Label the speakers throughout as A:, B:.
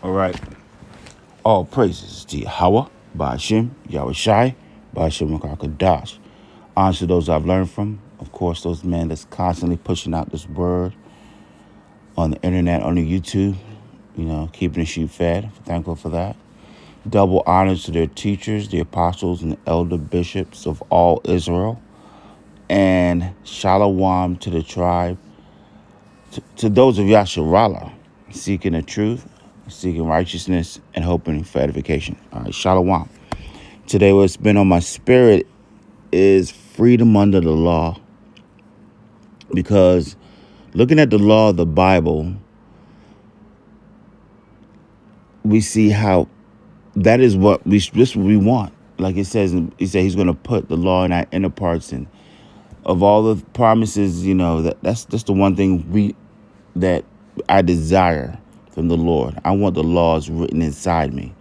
A: All right. All praises to Yahweh, Ba'ashim, Yahweh Shai, Ba'ashim Makakadash. Honor to those I've learned from. Of course, those men that's constantly pushing out this word on the internet, on the YouTube, keeping the sheep fed. Thankful for that. Double honors to their teachers, the apostles, and the elder bishops of all Israel. And shalom to the tribe, to those of Yasharallah, seeking the truth, seeking righteousness, and hoping for edification. All right, shalom. Today, what's been on my spirit is freedom under the law. Because looking at the law of the Bible, we see how that is what we want. Like it says, he said he's going to put the law in our inner parts, and of all the promises, that's just the one thing that I desire from the Lord. I want the laws written inside me.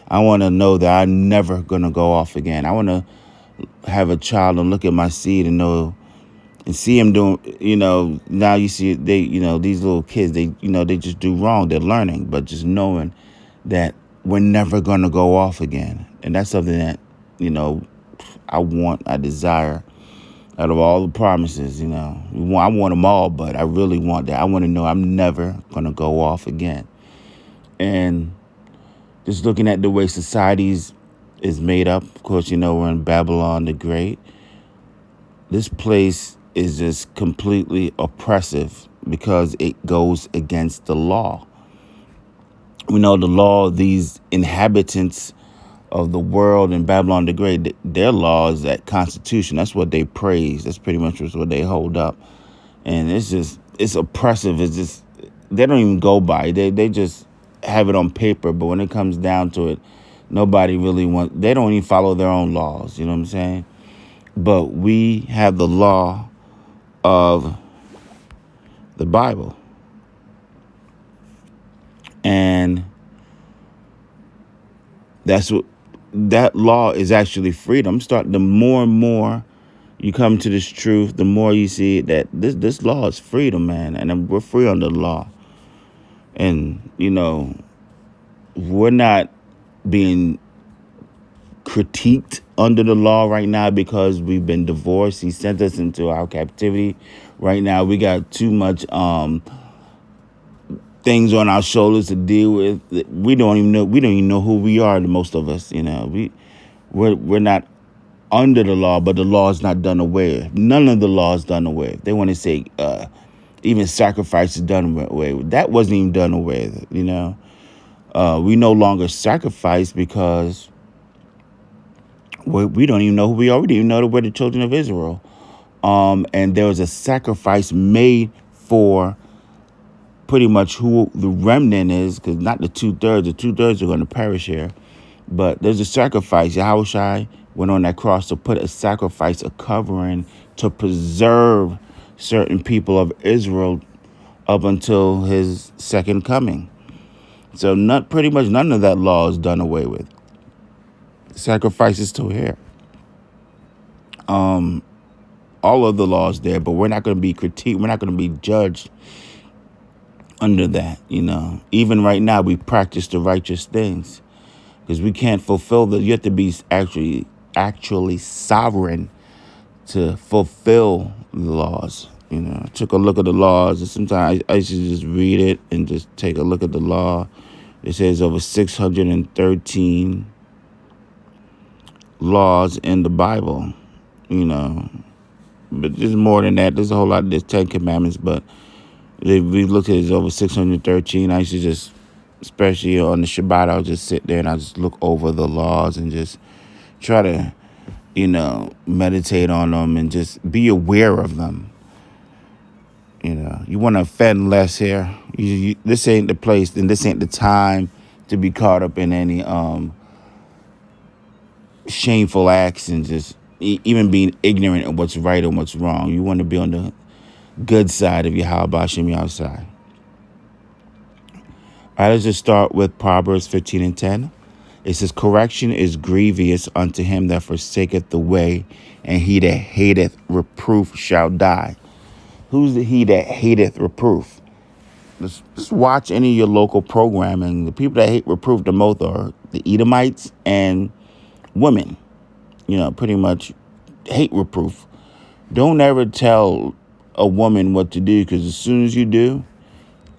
A: I want to know that I'm never going to go off again. I want to have a child and look at my seed and know and see him doing, now you see these little kids, they just do wrong. They're learning, but just knowing that we're never going to go off again. And that's something that, I desire out of all the promises, I want them all, but I really want that. I want to know I'm never going to go off again. And just looking at the way societies is made up, of course, we're in Babylon the Great. This place is just completely oppressive because it goes against the law. We know the law of these inhabitants of the world in Babylon the Great, their law is that Constitution. That's what they praise. That's pretty much what they hold up. And it's oppressive. It's just, they don't even go by it. They just have it on paper. But when it comes down to it, nobody really they don't even follow their own laws. You know what I'm saying? But we have the law of the Bible. And that's what that law is actually freedom. The more and more you come to this truth, the more you see that this law is freedom, man. And we're free under the law. And, we're not being critiqued under the law right now because we've been divorced. He sent us into our captivity. Right now, we got too much things on our shoulders to deal with. We don't even know who we are. Most of us, we're not under the law, but the law is not done away with. None of the law is done away with. They want to say even sacrifice is done away with. That wasn't even done away with. We no longer sacrifice because we don't even know who we are. We didn't even know that we're the children of Israel. And there was a sacrifice made for pretty much who the remnant is, because not the 2/3. The 2/3 are going to perish here. But there's a sacrifice. Yahushua went on that cross to put a sacrifice, a covering, to preserve certain people of Israel up until his second coming. So pretty much none of that law is done away with. Sacrifice is still here. All of the laws there, but we're not going to be critiqued. We're not going to be judged under that. Even right now, we practice the righteous things because we can't fulfill you have to be actually sovereign to fulfill the laws. I took a look at the laws, and sometimes I used to just read it and just take a look at the law. It says over 613 laws in the Bible, but there's more than that. There's a whole lot. There's 10 commandments, but we looked at it, over 613. I used to just, especially on the Shabbat, I'll just sit there and I just look over the laws and just try to, meditate on them and just be aware of them. You want to offend less here. This ain't the place, and this ain't the time to be caught up in any shameful acts and just even being ignorant of what's right and what's wrong. You want to be on the good side of Yahweh Hashem Yahweh. All right, let's just start with Proverbs 15:10. It says, correction is grievous unto him that forsaketh the way, and he that hateth reproof shall die. Who's the he that hateth reproof? Just watch any of your local programming. The people that hate reproof the most are the Edomites and women. Pretty much hate reproof. Don't ever tell a woman what to do, because as soon as you do,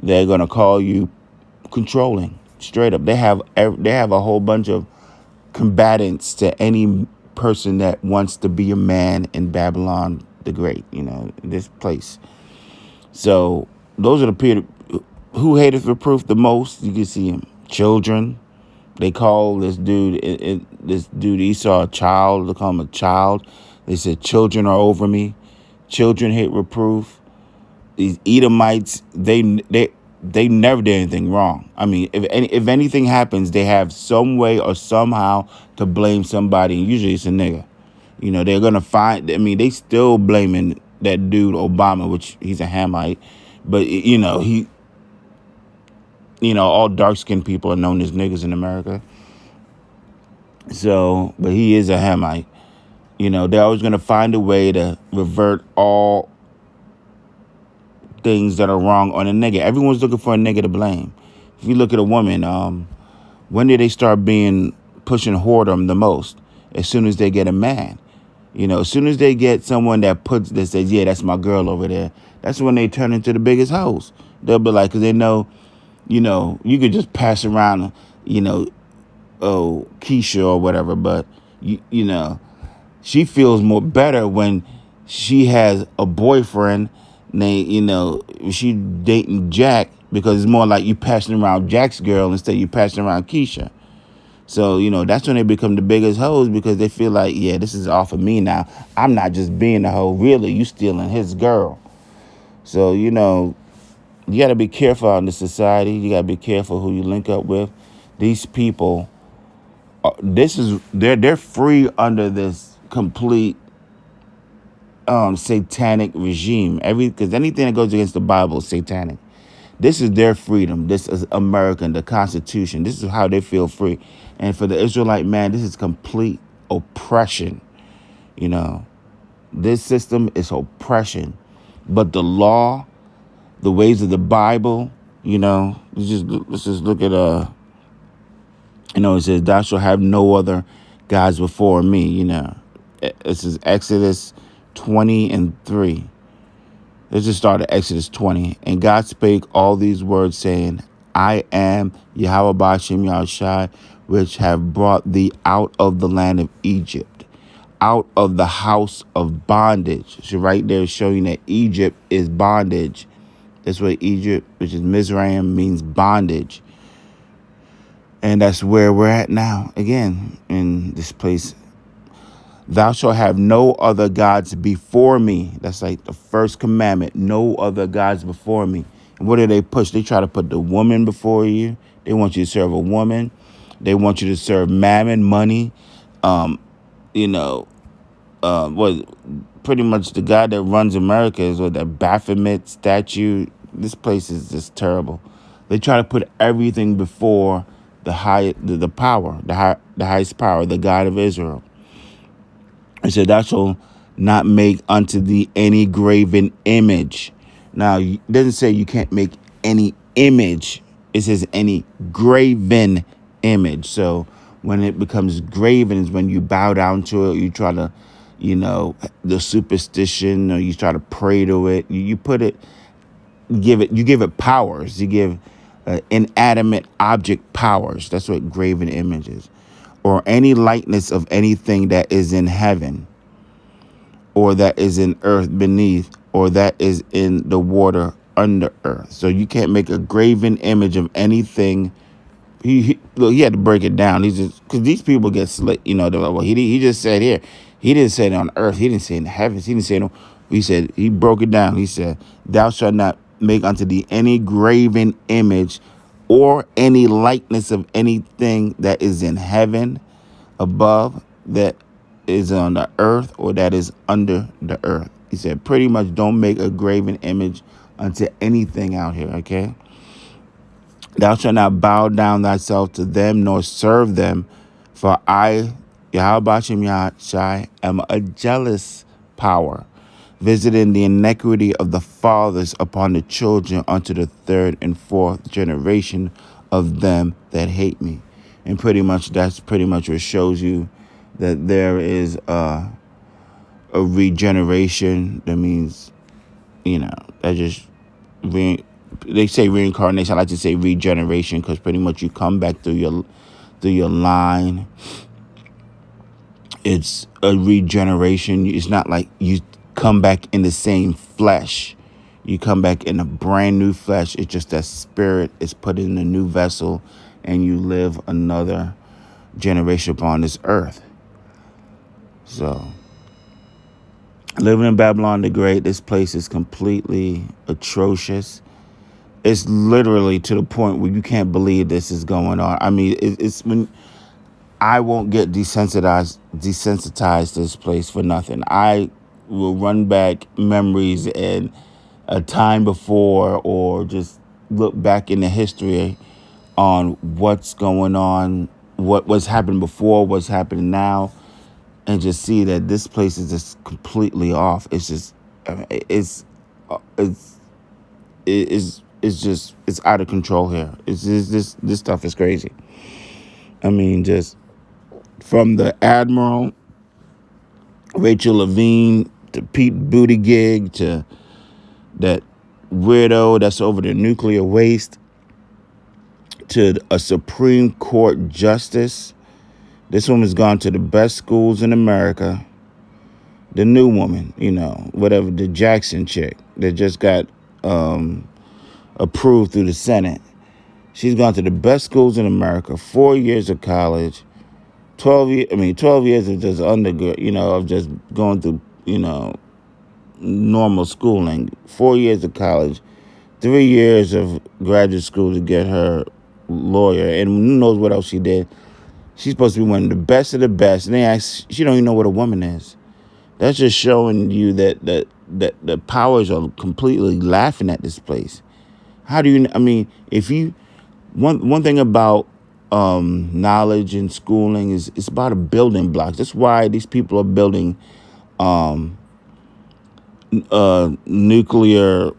A: they're gonna call you controlling. Straight up, they have a whole bunch of combatants to any person that wants to be a man in Babylon the Great. This place. So those are the people who hated reproof the most. You can see them. Children. They call this dude Esau a child. They call him a child. They said children are over me. Children hate reproof. These Edomites, they never did anything wrong. I mean, if anything happens, they have some way or somehow to blame somebody. Usually it's a nigga. They're gonna find. I mean, they still blaming that dude Obama, which he's a Hamite, but all dark skinned people are known as niggas in America. So, but he is a Hamite. They're always gonna find a way to revert all things that are wrong on a nigga. Everyone's looking for a nigga to blame. If you look at a woman, when did they start pushing whoredom the most? As soon as they get a man. As soon as they get someone that says, yeah, that's my girl over there, that's when they turn into the biggest hoes. They'll be like, because they know, you could just pass around, Keisha or whatever, but, she feels more better when she has a boyfriend named, she dating Jack, because it's more like you passing around Jack's girl instead of you passing around Keisha. So, that's when they become the biggest hoes, because they feel like, yeah, this is off of me now. I'm not just being a hoe. Really, you stealing his girl. So, you got to be careful out in this society. You got to be careful who you link up with. These people, they're free under this complete satanic regime. Because anything that goes against the Bible is satanic. This is their freedom. This is American, the Constitution. This is how they feel free. And for the Israelite man, this is complete oppression. This system is oppression. But the law, the ways of the Bible, let's just look at it says, thou shalt have no other gods before me. This is Exodus 20:3. Let's just start at Exodus 20. And God spake all these words, saying, I am Yahweh Ba'ashem Yahushai, which have brought thee out of the land of Egypt, out of the house of bondage. So right there is showing that Egypt is bondage. That's what Egypt, which is Mizraim, means bondage. And that's where we're at now, again, in this place. Thou shalt have no other gods before me. That's like the first commandment. No other gods before me. And what do they push? They try to put the woman before you. They want you to serve a woman. They want you to serve mammon, money. Pretty much the guy that runs America is with that Baphomet statue. This place is just terrible. They try to put everything before the power, the highest power, the God of Israel. It said, thou shalt not make unto thee any graven image. Now, it doesn't say you can't make any image. It says any graven image. So when it becomes graven is when you bow down to it. You try to, the superstition, or you try to pray to it. You give it powers. You give inanimate object powers. That's what graven image is. Or any likeness of anything that is in heaven, or that is in earth beneath, or that is in the water under earth. So you can't make a graven image of anything. He had to break it down. He's just, because these people get slick. They're like, well, he just said here. He didn't say it on earth. He didn't say it in the heavens. He didn't say it. He said, he broke it down. He said, thou shalt not make unto thee any graven image or any likeness of anything that is in heaven above, that is on the earth, or that is under the earth. He said, pretty much don't make a graven image unto anything out here, okay? Thou shalt not bow down thyself to them, nor serve them, for I, Yahweh Ba'ashem Yahushai, am a jealous power. visiting the iniquity of the fathers upon the children unto the third and fourth generation of them that hate me. And that's pretty much what shows you that there is a regeneration. That means, that just they say reincarnation. I like to say regeneration because pretty much you come back through your line. It's a regeneration. It's not like you come back in the same flesh. You come back in a brand new flesh. It's just that spirit is put in a new vessel and you live another generation upon this earth. So, living in Babylon the Great, this place is completely atrocious. It's literally to the point where you can't believe this is going on. I mean, it's when I won't get desensitized to this place for nothing. I will run back memories and a time before, or just look back in the history on what's going on, what's happened before, what's happening now, and just see that this place is just completely off. It's just, it's out of control here. This stuff is crazy. I mean, just from the Admiral, Rachel Levine, to Pete Buttigieg, to that weirdo that's over the nuclear waste, to a Supreme Court justice. This woman's gone to the best schools in America. The new woman, whatever, the Jackson chick that just got approved through the Senate. She's gone to the best schools in America, 4 years of college, 12 years of just undergrad, of just going through, normal schooling, 4 years of college, 3 years of graduate school to get her lawyer, and who knows what else she did. She's supposed to be one of the best of the best, and they ask, she don't even know what a woman is. That's just showing you that the powers are completely laughing at this place. How do you? I mean, if you one thing about knowledge and schooling is it's about a building blocks. That's why these people are building nuclear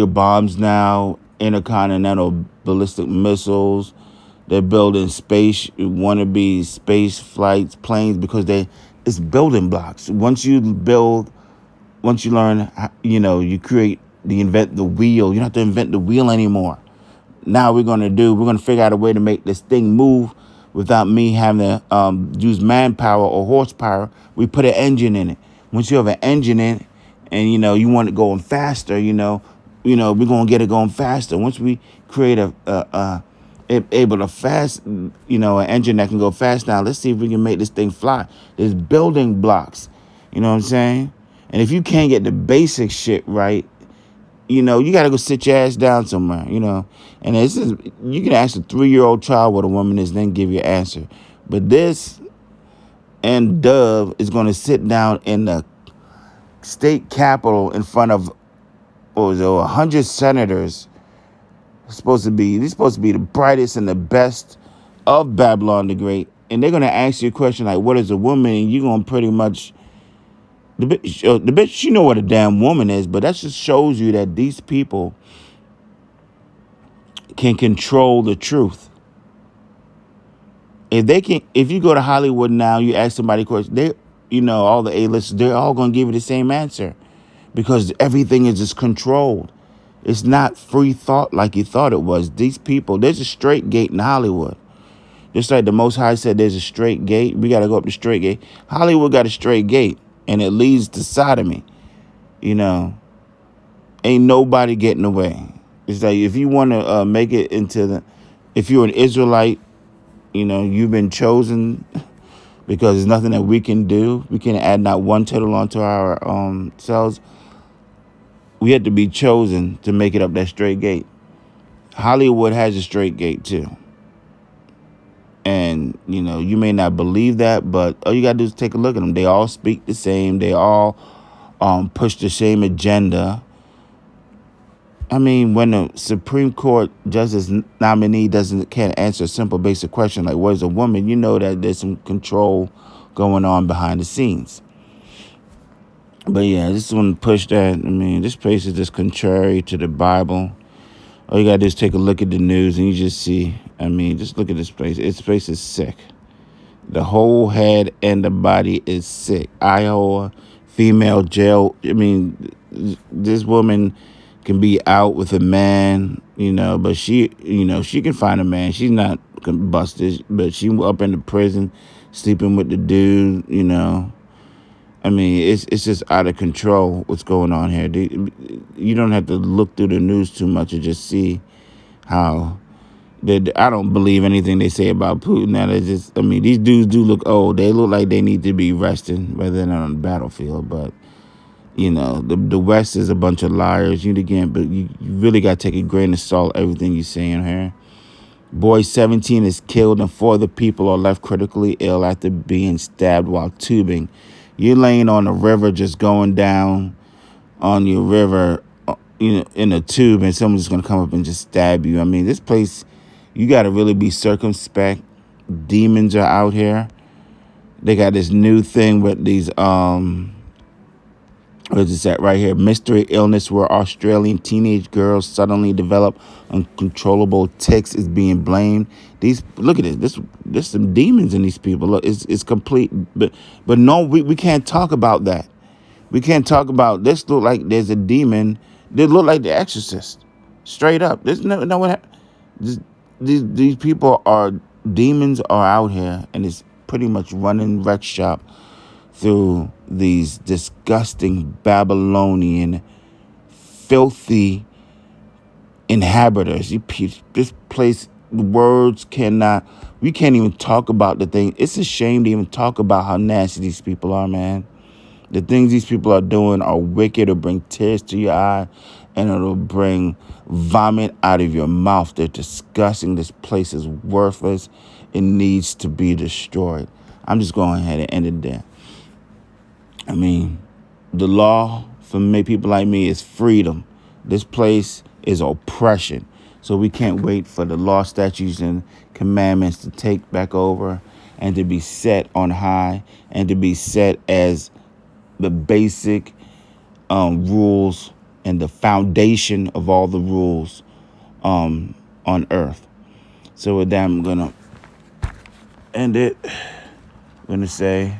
A: bombs now, intercontinental ballistic missiles. They're building wannabe space flights, planes, because it's building blocks. Once you learn, you invent the wheel. You don't have to invent the wheel anymore. Now we're going to figure out a way to make this thing move without me having to use manpower or horsepower. We put an engine in it. Once you have an engine in it and, you want it going faster, we're going to get it going faster. Once we create an engine that can go fast now, let's see if we can make this thing fly. There's building blocks. You know what I'm saying? And if you can't get the basic shit right, you got to go sit your ass down somewhere, And you can ask a 3-year-old child what a woman is, then give your answer. But this and Dove is going to sit down in the state capitol in front of, 100 senators. They're supposed to be the brightest and the best of Babylon the Great. And they're going to ask you a question like, what is a woman? And you're going to pretty much... The bitch, she know what a damn woman is, but that just shows you that these people can control the truth. If you go to Hollywood now, you ask somebody a question, all the A-listers, they're all going to give you the same answer because everything is just controlled. It's not free thought like you thought it was. These people, there's a straight gate in Hollywood. Just like the Most High said, there's a straight gate. We got to go up the straight gate. Hollywood got a straight gate. And it leads to sodomy. Ain't nobody getting away. It's like if you want to make it if you're an Israelite, you've been chosen because there's nothing that we can do. We can't add not one tittle onto our selves. We have to be chosen to make it up that straight gate. Hollywood has a straight gate too. And, you may not believe that, but all you got to do is take a look at them. They all speak the same. They all push the same agenda. I mean, when the Supreme Court justice nominee can't answer a simple basic question like, what is a woman? You know that there's some control going on behind the scenes. But yeah, I just want to push that. I mean, this place is just contrary to the Bible. All you gotta do is take a look at the news and you just see. I mean, just look at this place. This place is sick. The whole head and the body is sick. Iowa, female jail. I mean, this woman can be out with a man, but she can find a man. She's not busted, but she up in the prison, sleeping with the dude. I mean, it's just out of control what's going on here. You don't have to look through the news too much to just see how. I don't believe anything they say about Putin. Now, I mean, these dudes do look old. They look like they need to be resting rather than on the battlefield. But, the West is a bunch of liars. But you really got to take a grain of salt everything you're saying here. Boy 17 is killed and 4 other people are left critically ill after being stabbed while tubing. You're laying on a river just going down on your river, in a tube, and someone's just going to come up and just stab you. I mean, this place, you got to really be circumspect. Demons are out here. They got this new thing with these, what is that right here? Mystery illness where Australian teenage girls suddenly develop uncontrollable tics is being blamed. Look at this. There's some demons in these people. Look, it's complete. But no, we can't talk about that. We can't talk about this. Look like there's a demon. They look like the Exorcist, straight up. There's no what. These people are demons are out here, and it's pretty much running wreck shop through these disgusting Babylonian, filthy inhabitants. This place, words cannot. We can't even talk about the thing. It's a shame to even talk about how nasty these people are, man. The things these people are doing are wicked. It'll bring tears to your eye, and it'll bring vomit out of your mouth. They're disgusting. This place is worthless. It needs to be destroyed. I'm just going ahead and end it there. I mean, the law for people like me is freedom. This place is oppression. So we can't wait for the law, statutes, and commandments to take back over and to be set on high and to be set as the basic rules and the foundation of all the rules on earth. So with that, I'm going to end it. I'm going to say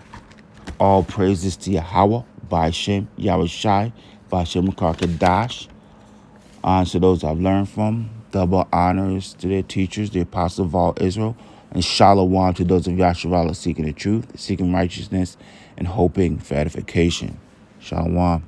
A: all praises to Yahweh, B'Shem, Yahushai, B'Shem Kadash. Honors to those I've learned from. Double honors to their teachers, the apostles of all Israel. And shalom to those of Yasharallah seeking the truth, seeking righteousness, and hoping for edification. Shalom.